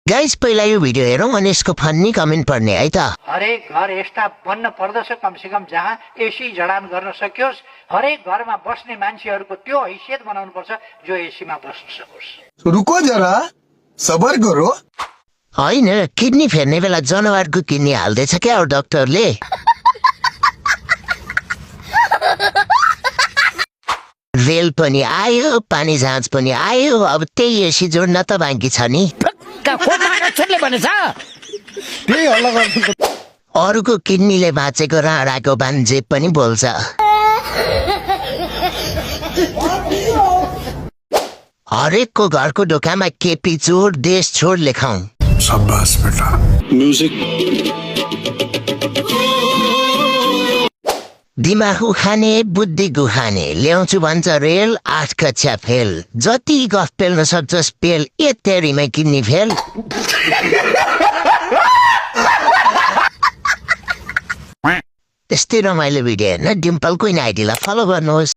Guys पहिला यो video हेरौँ अनि यसको फन्नी कमेन्ट पढ्ने है त। हरेक घर यस्ता बन्न पर्दछ कमसेकम जहाँ एसी जडान गर्न सकियोस्। हरेक घरमा बस्ने मान्छेहरूको त्यो हैसियत बनाउनु पर्छ जो एसीमा बस्न सकोस्। रुको जरा सबर करो। होइन किडनी फेर्ने बेला जनावरको किडनी हाल्दैछ क्या डाक्टरले। रेल पनि आयो, पानी जहाज पनि आयो, अब त्यही एसी जोड्न त बाँकी छ नि। अरूको किडनीले बाँचेको राणाको बान्जे पनि बोल्छ। हरेकको घरको ढोकामा केपी चोर देश छोड लेखाउँ। शाबाश बेटा। म्युजिक दिमाग उखाने बुद्धि गुखाने ल्याउँछु भन्छ रेल 8 कक्षा फेल। जति गफ पेल्न सक्छस् पेल, ए तेरीमै किडनी फेल। त्यस्तै रमाइलो भिडियो हेर्न डिम्पलको आइडीलाई फलो गर्नुहोस्।